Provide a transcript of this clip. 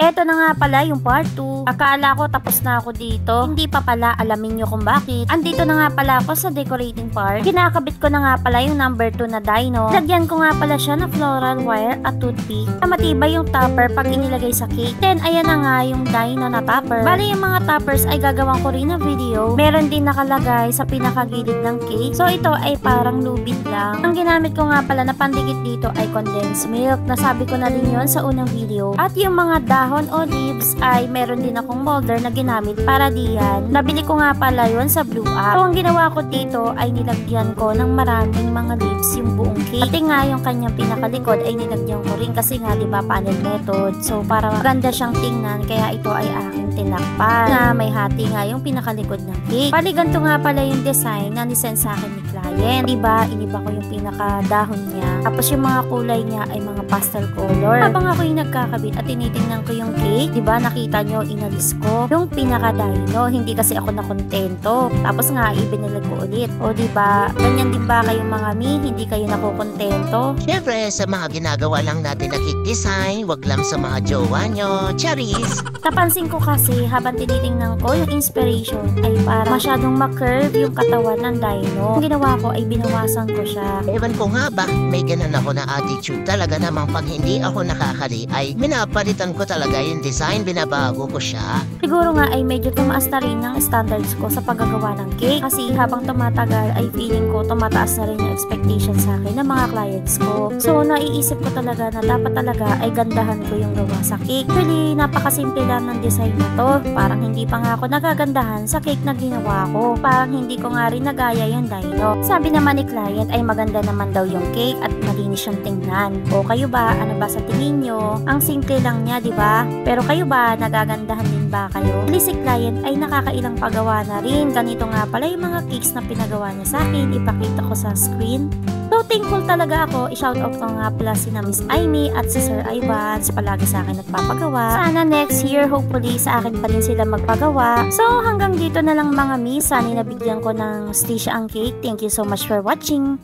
Eto na nga pala yung part 2. Akala ko tapos na ako dito. Hindi pa pala, alamin nyo kung bakit. Andito na nga pala ako sa decorating part. Kinakabit ko na nga pala yung number 2 na dino. Lagyan ko nga pala siya ng floral wire at toothpick. Matibay yung topper pag inilagay sa cake. Then ayan na nga yung dino na topper. Bali yung mga toppers ay gagawin ko rin na video. Meron din nakalagay sa pinakagilid ng cake. So ito ay parang lubid lang. Ang ginamit ko nga pala na pandikit dito ay condensed milk. Nasabi ko na din yun sa unang video. At yung mga dahon o leaves ay meron din akong molder na ginamit para diyan. Nabili ko nga pala yun sa Blue App. So ang ginawa ko dito ay nilagyan ko ng maraming mga leaves yung buong cake. Pati nga yung kanyang pinakalikod ay nilagyan ko rin kasi nga diba panel method. So para maganda siyang tingnan kaya ito ay aking tinakpan na may hati nga yung pinakalikod ng cake. Bali ganito nga pala yung design na nisend sa akin ni client. Diba iniba ko yung pinakadahon niya. Tapos yung mga kulay niya ay mga pastel color. Habang ako yung nagkakabit at tinitingnan ko yung cake, diba nakita nyo inalis ko yung pinaka-dino. Hindi kasi ako nakontento. Tapos nga ibinilag ko ulit. O diba, ganyan din ba kayo mga hindi kayo nakokontento? Siyempre sa mga ginagawa lang natin na cake design, wag lang sa mga jowa nyo. Charis! Napansin ko kasi habang tinitingnan ko yung inspiration ay para masyadong ma-curve yung katawan ng dino. Ang ginawa ko ay binawasan ko siya. Ewan ko nga ba, may ganun ako na attitude talaga namang pag hindi ako nakakali ay minapalitan ko talaga yung design, binabago ko siya. Siguro nga ay medyo tumaas na rin ng standards ko sa paggagawa ng cake kasi habang tumatagal ay feeling ko tumataas na rin yung expectation sa akin ng mga clients ko. So naiisip ko talaga na dapat talaga ay gandahan ko yung gawa sa cake. Actually, napakasimple lang ng design na to. Parang hindi pa nga ako nagagandahan sa cake na ginawa ko. Parang hindi ko nga rin nagaya yung dino. Sabi naman ni client ay maganda naman daw yung cake at malinis siyang tingnan. O kayo ba? Ano ba sa tingin nyo? Ang simple lang niya, di ba? Pero kayo ba? Nagagandahan din ba kayo? At si client ay nakakailang pagawa na rin. Ganito nga pala yung mga cakes na pinagawa niya sa akin. Ipakita ko sa screen. So, thankful talaga ako. I-shoutout ko nga pala si na Miss Amy at si Sir Ivan sa palagi sa akin nagpapagawa. Sana next year, hopefully, sa akin pa rin sila magpagawa. So, hanggang dito na lang mga miss. Sana nabigyan ko ng stage ang cake. Thank you so much for watching.